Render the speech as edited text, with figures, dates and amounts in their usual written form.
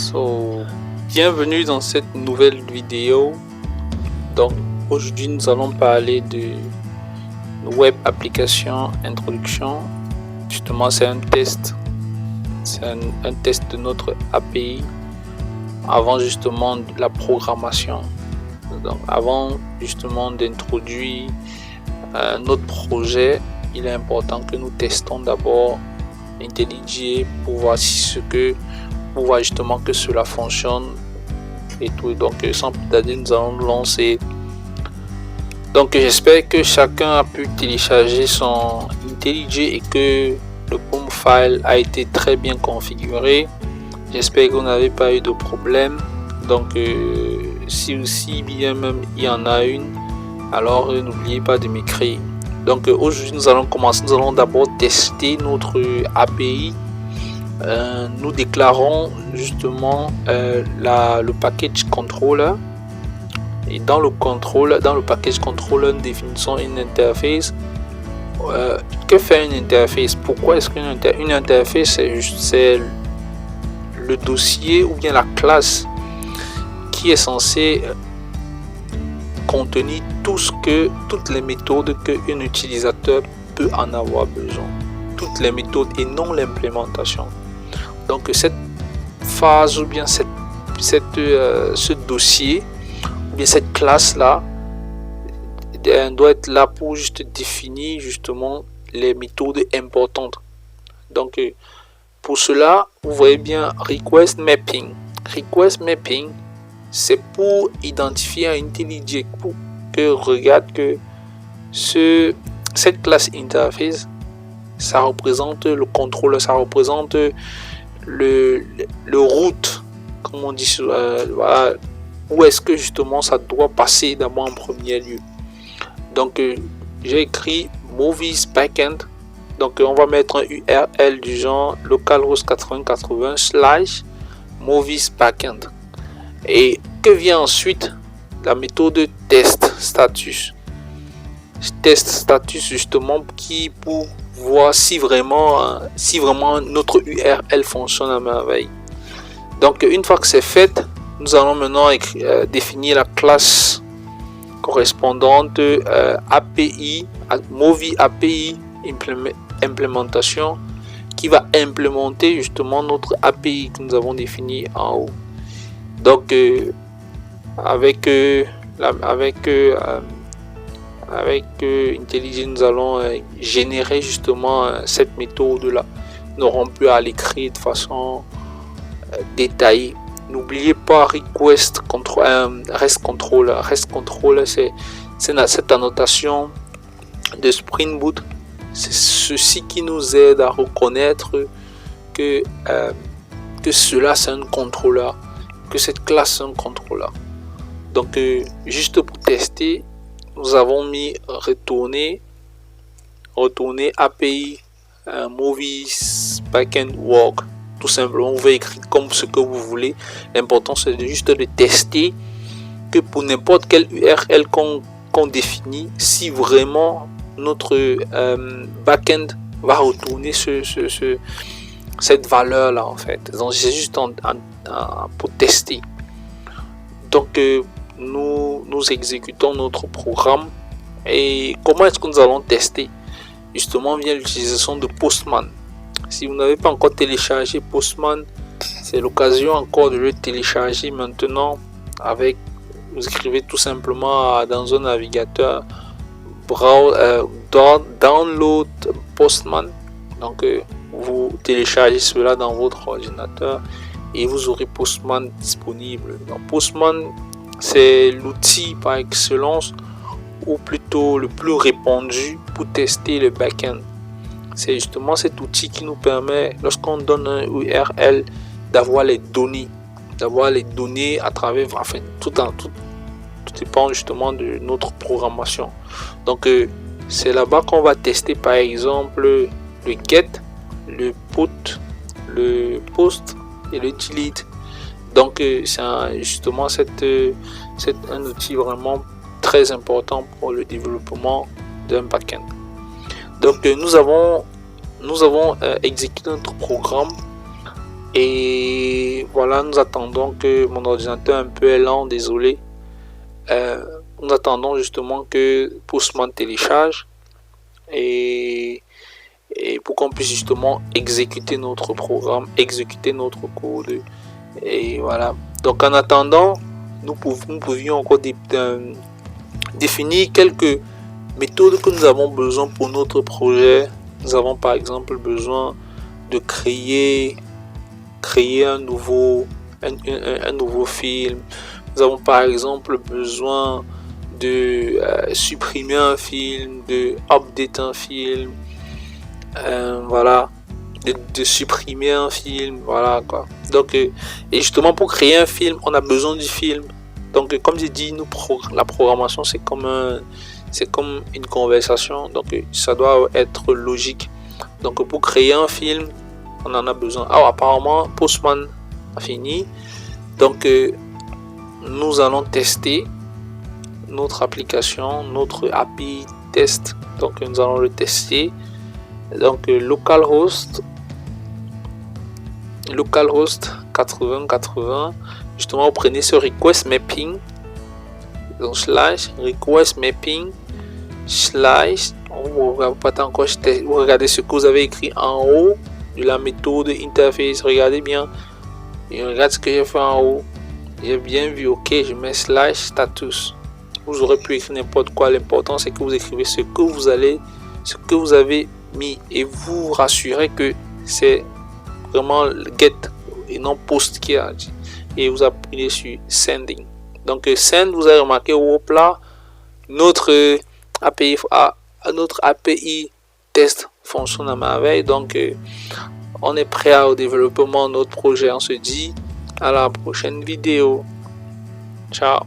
So, bienvenue dans cette nouvelle vidéo. Donc aujourd'hui nous allons parler de web application introduction. Justement c'est un test, un test de notre API avant justement la programmation. Donc avant justement d'introduire notre projet, il est important que nous testons d'abord IntelliJ pour voir justement que cela fonctionne et tout. Donc sans plus tarder, nous allons nous lancer. Donc j'espère que chacun a pu télécharger son IntelliJ et que le POM file a été très bien configuré. J'espère que vous n'avez pas eu de problème. Donc si aussi bien même il y en a une, alors n'oubliez pas de m'écrire. Donc aujourd'hui nous allons commencer, nous allons d'abord tester notre API. Nous déclarons justement le package controller, et dans le package controller nous définissons une interface. Que fait une interface? Pourquoi est-ce qu'une interface c'est le dossier ou bien la classe qui est censée contenir toutes les méthodes qu'un utilisateur peut en avoir besoin, toutes les méthodes et non l'implémentation. Donc cette phase ou bien ce dossier ou bien cette classe là doit être là pour juste définir justement les méthodes importantes. Donc pour cela vous voyez bien request mapping. Request mapping c'est pour identifier un IntelliJ pour que regarde que cette classe interface ça représente le contrôleur, ça représente le route, comme on dit, voilà, où est-ce que justement ça doit passer d'abord en premier lieu. Donc j'ai écrit movies backend, donc on va mettre un URL du genre localhost 8080 / movies backend. Et que vient ensuite? La méthode test status justement qui pour voir si vraiment notre URL fonctionne à merveille. Donc une fois que c'est fait, nous allons maintenant définir la classe correspondante API Movie API implémentation qui va implémenter justement notre API que nous avons défini en haut. Donc avec IntelliJ nous allons générer justement cette méthode là. Nous n'aurons plus à l'écrire de façon détaillée. N'oubliez pas REST controller, c'est cette annotation de Spring Boot. C'est ceci qui nous aide à reconnaître que cela c'est un contrôleur, que cette classe est un contrôleur. Donc juste pour tester, nous avons mis retourner API movies backend work. Tout simplement, vous pouvez écrire comme ce que vous voulez. L'important c'est juste de tester que pour n'importe quelle URL qu'on définit, si vraiment notre backend va retourner cette valeur là en fait. Donc c'est juste pour tester. Donc nous exécutons notre programme. Et comment est-ce que nous allons tester? Justement via l'utilisation de Postman. Si vous n'avez pas encore téléchargé Postman, c'est l'occasion encore de le télécharger maintenant. Vous écrivez tout simplement dans un navigateur download Postman. Donc vous téléchargez cela dans votre ordinateur et vous aurez Postman disponible. Donc Postman c'est l'outil par excellence, ou plutôt le plus répandu pour tester le backend. C'est justement cet outil qui nous permet, lorsqu'on donne un URL, d'avoir les données à travers, enfin tout dépend justement de notre programmation. Donc c'est là-bas qu'on va tester par exemple le get, le put, le post et le delete. Donc c'est justement un outil vraiment très important pour le développement d'un backend. Donc nous avons exécuté notre programme et voilà, nous attendons que mon ordinateur un peu est lent, désolé. Nous attendons justement que Postman télécharge et pour qu'on puisse justement exécuter notre programme, exécuter notre code. Et voilà. Donc en attendant, nous pouvions encore définir quelques méthodes que nous avons besoin pour notre projet. Nous avons par exemple besoin de créer un nouveau film. Nous avons par exemple besoin de supprimer un film, de update un film, voilà, de supprimer un film, voilà quoi. Donc et justement pour créer un film, on a besoin du film. Donc comme j'ai dit, la programmation c'est comme une conversation, donc ça doit être logique. Donc pour créer un film, on en a besoin. Ah, apparemment Postman a fini. Donc nous allons tester notre application, notre API test. Donc nous allons le tester. Donc localhost 8080, justement vous prenez ce request mapping, donc slash request mapping slash, vous regardez ce que vous avez écrit en haut de la méthode interface, regardez bien et regarde ce que j'ai fait en haut. J'ai bien vu, ok, je mets slash status. Vous aurez pu écrire n'importe quoi, l'important c'est que vous écrivez ce que vous avez mis et vous rassurez que c'est vraiment get et non post qui a dit, et vous appuyez sur sending. Donc send, vous avez remarqué au plat notre API test fonctionne à merveille. Donc on est prêt au développement de notre projet. On se dit à la prochaine vidéo. Ciao.